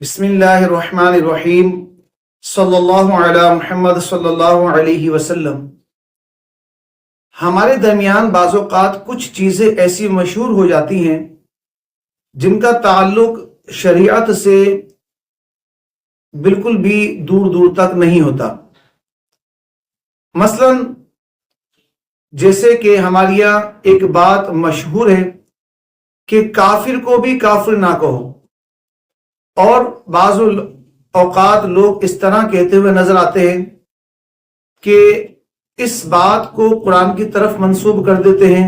بسم اللہ الرحمن الرحیم صلی اللہ علی محمد صلی اللہ علیہ وسلم۔ ہمارے درمیان بعض اوقات کچھ چیزیں ایسی مشہور ہو جاتی ہیں جن کا تعلق شریعت سے بالکل بھی دور دور تک نہیں ہوتا۔ مثلا جیسے کہ ہمارے یہاں ایک بات مشہور ہے کہ کافر کو بھی کافر نہ کہو، اور بعض اوقات لوگ اس طرح کہتے ہوئے نظر آتے ہیں کہ اس بات کو قرآن کی طرف منسوب کر دیتے ہیں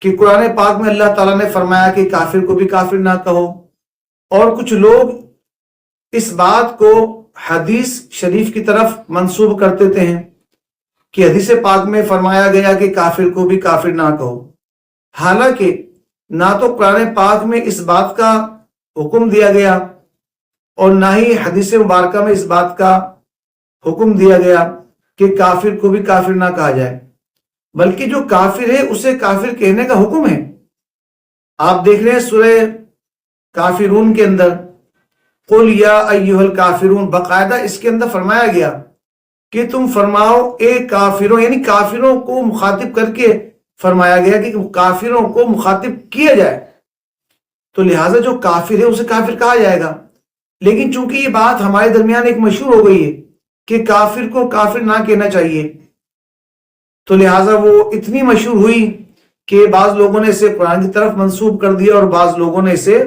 کہ قرآن پاک میں اللہ تعالیٰ نے فرمایا کہ کافر کو بھی کافر نہ کہو، اور کچھ لوگ اس بات کو حدیث شریف کی طرف منسوب کر دیتے ہیں کہ حدیث پاک میں فرمایا گیا کہ کافر کو بھی کافر نہ کہو، حالانکہ نہ تو قرآن پاک میں اس بات کا حکم دیا گیا اور نہ ہی حدیث مبارکہ میں اس بات کا حکم دیا گیا کہ کافر کو بھی کافر نہ کہا جائے، بلکہ جو کافر ہے اسے کافر کہنے کا حکم ہے۔ آپ دیکھ رہے ہیں سورہ کافرون کے اندر قل یا ایھا الکافرون، باقاعدہ اس کے اندر فرمایا گیا کہ تم فرماؤ اے کافروں، یعنی کافروں کو مخاطب کر کے فرمایا گیا کہ کافروں کو مخاطب کیا جائے، تو لہٰذا جو کافر ہے اسے کافر کہا جائے گا۔ لیکن چونکہ یہ بات ہمارے درمیان ایک مشہور ہو گئی ہے کہ کافر کو کافر نہ کہنا چاہیے، تو لہٰذا وہ اتنی مشہور ہوئی کہ بعض لوگوں نے اسے قرآن کی طرف منسوب کر دیا اور بعض لوگوں نے اسے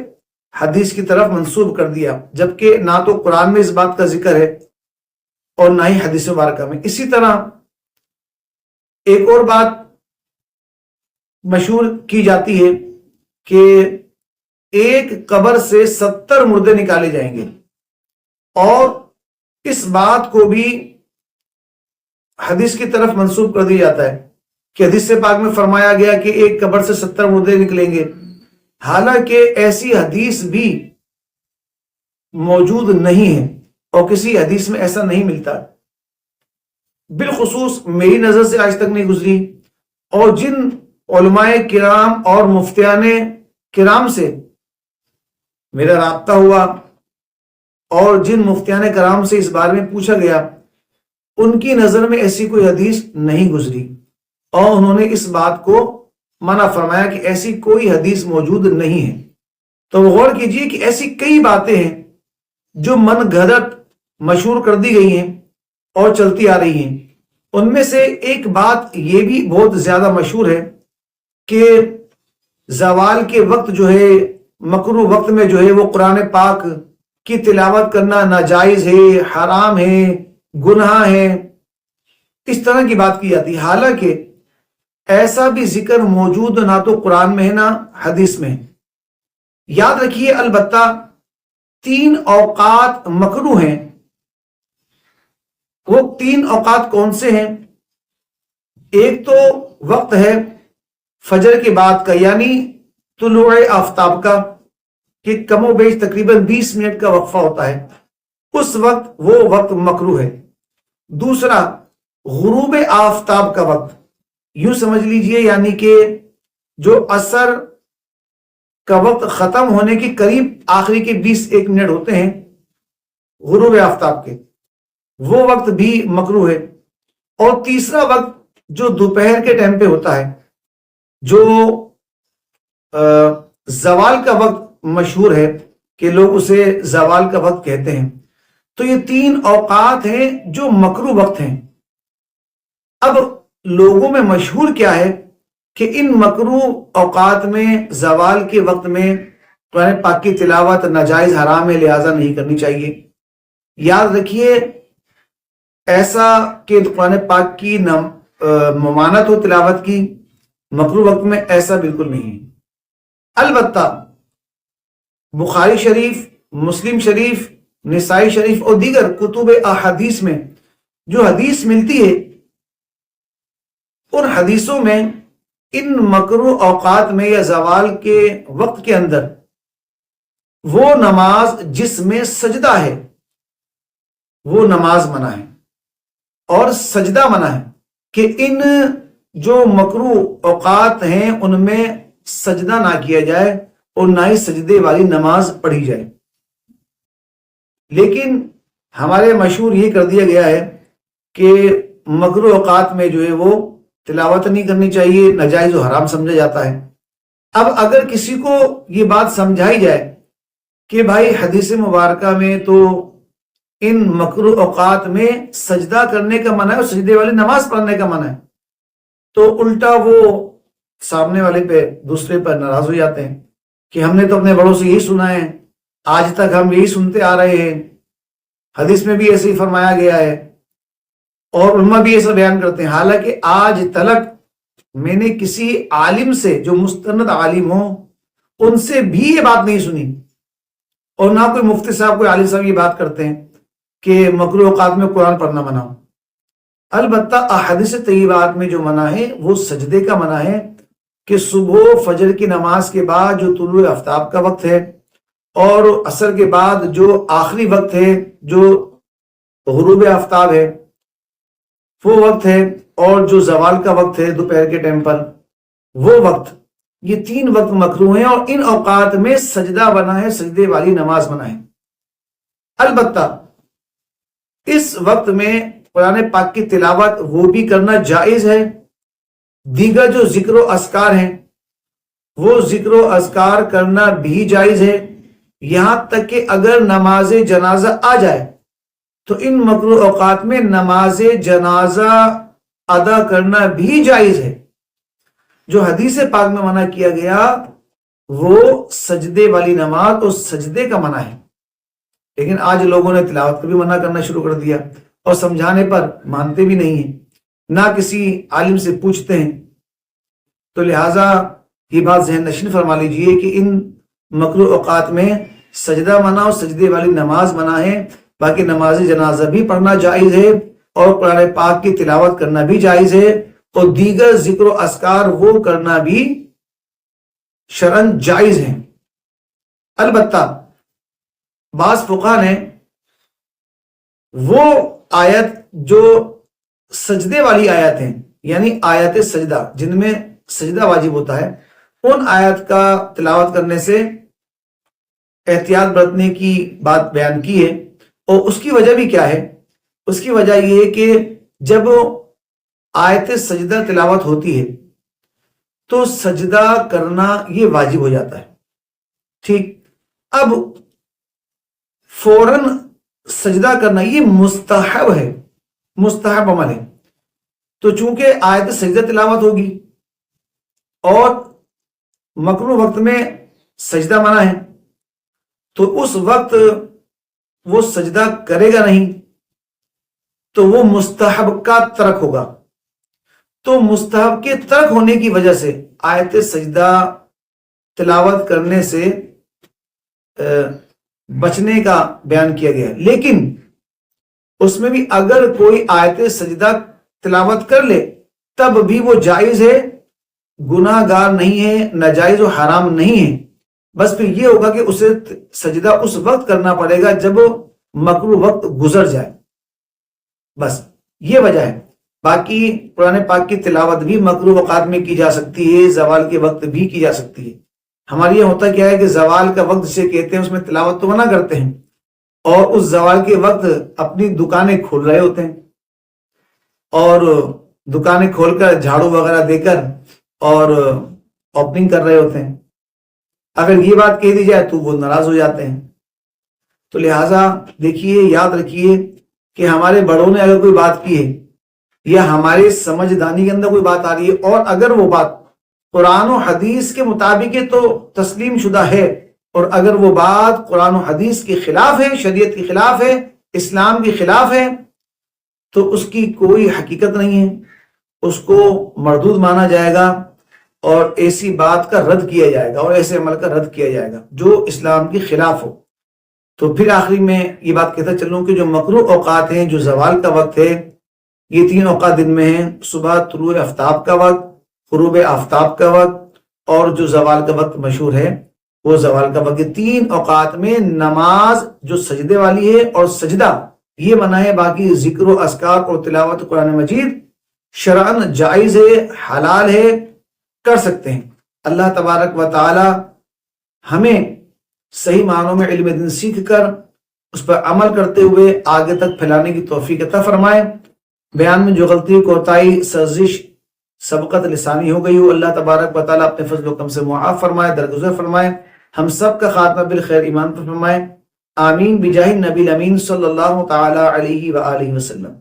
حدیث کی طرف منسوب کر دیا، جبکہ نہ تو قرآن میں اس بات کا ذکر ہے اور نہ ہی حدیث مبارکہ میں۔ اسی طرح ایک اور بات مشہور کی جاتی ہے کہ ایک قبر سے 70 مردے نکالے جائیں گے، اور اس بات کو بھی حدیث کی طرف منسوب کر دیا جاتا ہے کہ حدیث پاک میں فرمایا گیا کہ ایک قبر سے 70 مردے نکلیں گے، حالانکہ ایسی حدیث بھی موجود نہیں ہے اور کسی حدیث میں ایسا نہیں ملتا، بالخصوص میری نظر سے آج تک نہیں گزری، اور جن علماء کرام اور مفتیان کرام سے میرا رابطہ ہوا اور جن مفتیان کرام سے اس بارے میں پوچھا گیا، ان کی نظر میں ایسی کوئی حدیث نہیں گزری، اور انہوں نے اس بات کو منع فرمایا کہ ایسی کوئی حدیث موجود نہیں ہے۔ تو غور کیجئے کہ ایسی کئی باتیں ہیں جو من گھڑت مشہور کر دی گئی ہیں اور چلتی آ رہی ہیں۔ ان میں سے ایک بات یہ بھی بہت زیادہ مشہور ہے کہ زوال کے وقت جو ہے، مکروہ وقت میں جو ہے، وہ قرآن پاک کی تلاوت کرنا ناجائز ہے، حرام ہے، گناہ ہے، اس طرح کی بات کی جاتی ہے، حالانکہ ایسا بھی ذکر موجود نہ تو قرآن میں ہے نہ حدیث میں ہے۔ یاد رکھیے البتہ 3 اوقات مکروہ ہیں۔ وہ 3 اوقات کون سے ہیں؟ ایک تو وقت ہے فجر کے بعد کا، یعنی طلوع آفتاب کا، کہ کم و بیش تقریباً 20 منٹ کا وقفہ ہوتا ہے، اس وقت وہ وقت مکروہ ہے۔ دوسرا غروب آفتاب کا وقت، یوں سمجھ لیجئے یعنی کہ جو عصر کا وقت ختم ہونے کے قریب آخری کے 20-1 منٹ ہوتے ہیں غروب آفتاب کے، وہ وقت بھی مکروہ ہے۔ اور تیسرا وقت جو دوپہر کے ٹائم پہ ہوتا ہے، جو زوال کا وقت مشہور ہے کہ لوگ اسے زوال کا وقت کہتے ہیں، تو یہ 3 اوقات ہیں جو مکروہ وقت ہیں۔ اب لوگوں میں مشہور کیا ہے کہ ان مکروہ اوقات میں، زوال کے وقت میں قرآن پاک کی تلاوت ناجائز، حرام ہے، لہٰذا نہیں کرنی چاہیے۔ یاد رکھیے ایسا کہ قرآن پاک کی ممانعت ہو تلاوت کی مکروہ وقت میں، ایسا بالکل نہیں ہے۔ البتہ بخاری شریف، مسلم شریف، نسائی شریف اور دیگر کتب احادیث میں جو حدیث ملتی ہے، ان حدیثوں میں ان مکروہ اوقات میں یا زوال کے وقت کے اندر وہ نماز جس میں سجدہ ہے وہ نماز منع ہے، اور سجدہ منع ہے کہ ان جو مکروہ اوقات ہیں ان میں سجدہ نہ کیا جائے اور نہ ہی سجدے والی نماز پڑھی جائے۔ لیکن ہمارے مشہور یہ کر دیا گیا ہے کہ مکروہ اوقات میں جو ہے وہ تلاوت نہیں کرنی چاہیے، ناجائز و حرام سمجھا جاتا ہے۔ اب اگر کسی کو یہ بات سمجھائی جائے کہ بھائی حدیث مبارکہ میں تو ان مکروہ اوقات میں سجدہ کرنے کا منع ہے اور سجدے والی نماز پڑھنے کا منع ہے، تو الٹا وہ سامنے والے پہ دوسرے پر ناراض ہو جاتے ہیں کہ ہم نے تو اپنے بڑوں سے یہی سنا ہے، آج تک ہم یہی سنتے آ رہے ہیں، حدیث میں بھی ایسے ہی فرمایا گیا ہے اور علماء بھی ایسا بیان کرتے ہیں۔ حالانکہ آج تلک میں نے کسی عالم سے جو مستند عالم ہو ان سے بھی یہ بات نہیں سنی، اور نہ کوئی مفتی صاحب کوئی عالم صاحب یہ بات کرتے ہیں کہ مکروہ اوقات میں قرآن پڑھنا منع ہو۔ البتہ احادیث طیبات میں جو منع ہے وہ سجدے کا منع ہے کہ صبح فجر کی نماز کے بعد جو طلوع آفتاب کا وقت ہے اور عصر کے بعد جو آخری وقت ہے جو غروب آفتاب ہے وہ وقت ہے، اور جو زوال کا وقت ہے دوپہر کے ٹائم پر وہ وقت، یہ تین وقت مکروہ ہیں اور ان اوقات میں سجدہ منع ہے، سجدے والی نماز منع ہے۔ البتہ اس وقت میں قرآن پاک کی تلاوت وہ بھی کرنا جائز ہے، دیگر جو ذکر و اذکار ہیں وہ ذکر و اذکار کرنا بھی جائز ہے، یہاں تک کہ اگر نماز جنازہ آ جائے تو ان مکروہ اوقات میں نماز جنازہ ادا کرنا بھی جائز ہے۔ جو حدیث پاک میں منع کیا گیا وہ سجدے والی نماز اور سجدے کا منع ہے، لیکن آج لوگوں نے تلاوت کو بھی منع کرنا شروع کر دیا اور سمجھانے پر مانتے بھی نہیں ہیں، نہ کسی عالم سے پوچھتے ہیں۔ تو لہٰذا یہ بات ذہن نشین فرما لیجئے کہ ان مکروہ اوقات میں سجدہ منع اور سجدے والی نماز منع ہے، باقی نماز جنازہ بھی پڑھنا جائز ہے اور قرآن پاک کی تلاوت کرنا بھی جائز ہے اور دیگر ذکر و اذکار وہ کرنا بھی شرعاً جائز ہیں۔ البتہ بعض فقہا نے وہ آیت جو سجدے والی آیت ہیں، یعنی آیت سجدہ جن میں سجدہ واجب ہوتا ہے، ان آیت کا تلاوت کرنے سے احتیاط برتنے کی بات بیان کی ہے، اور اس کی وجہ بھی کیا ہے؟ اس کی وجہ یہ ہے کہ جب آیت سجدہ تلاوت ہوتی ہے تو سجدہ کرنا یہ واجب ہو جاتا ہے، ٹھیک؟ اب فوراً سجدہ کرنا یہ مستحب ہے، مستحب عمل ہے، تو چونکہ آیت سجدہ تلاوت ہوگی اور مکروہ وقت میں سجدہ منع ہے تو اس وقت وہ سجدہ کرے گا نہیں تو وہ مستحب کا ترک ہوگا، تو مستحب کے ترک ہونے کی وجہ سے آیت سجدہ تلاوت کرنے سے بچنے کا بیان کیا گیا۔ لیکن اس میں بھی اگر کوئی آیت سجدہ تلاوت کر لے تب بھی وہ جائز ہے، گناہ گار نہیں ہے، ناجائز و حرام نہیں ہے، بس پھر یہ ہوگا کہ اسے سجدہ اس وقت کرنا پڑے گا جب مکروہ وقت گزر جائے، بس یہ وجہ ہے۔ باقی قرآن پاک کی تلاوت بھی مکروہ اوقات میں کی جا سکتی ہے، زوال کے وقت بھی کی جا سکتی ہے۔ ہمارے یہاں ہوتا کیا ہے کہ زوال کا وقت جسے کہتے ہیں اس میں تلاوت تو منع کرتے ہیں، اور اس زوال کے وقت اپنی دکانیں کھول رہے ہوتے ہیں اور دکانیں کھول کر جھاڑو وغیرہ دے کر اور اوپننگ کر رہے ہوتے ہیں۔ اگر یہ بات کہہ دی جائے تو وہ ناراض ہو جاتے ہیں۔ تو لہٰذا دیکھیے، یاد رکھیے کہ ہمارے بڑوں نے اگر کوئی بات کی ہے یا ہمارے سمجھدانی کے اندر کوئی بات آ رہی ہے اور اگر وہ بات قرآن و حدیث کے مطابق ہے تو تسلیم شدہ ہے، اور اگر وہ بات قرآن و حدیث کے خلاف ہے، شریعت کے خلاف ہے، اسلام کے خلاف ہے، تو اس کی کوئی حقیقت نہیں ہے، اس کو مردود مانا جائے گا اور ایسی بات کا رد کیا جائے گا اور ایسے عمل کا رد کیا جائے گا جو اسلام کے خلاف ہو۔ تو پھر آخری میں یہ بات کہتا چلوں کہ جو مکروہ اوقات ہیں، جو زوال کا وقت ہے، یہ تین اوقات دن میں ہیں: صبح طلوع آفتاب کا وقت، غروب آفتاب کا وقت، اور جو زوال کا وقت مشہور ہے وہ زوال کا وقت۔ یہ تین اوقات میں نماز جو سجدے والی ہے اور سجدہ یہ منع ہے، باقی ذکر و اذکار اور تلاوت قرآن مجید شرعاً جائز ہے، حلال ہے، کر سکتے ہیں۔ اللہ تبارک و تعالی ہمیں صحیح معنوں میں علم دین سیکھ کر اس پر عمل کرتے ہوئے آگے تک پھیلانے کی توفیق عطا فرمائے۔ بیان میں جو غلطی، کوتاہی، سرزش، سبقت لسانی ہو گئی ہو، اللہ تبارک و تعالیٰ اپنے فضل و کرم سے معاف فرمائے، درگزر فرمائے، ہم سب کا خاتمہ بالخیر ایمان پر فرمائے، آمین بجاہ النبی الامین صلی اللہ تعالی علیہ وآلہ وسلم۔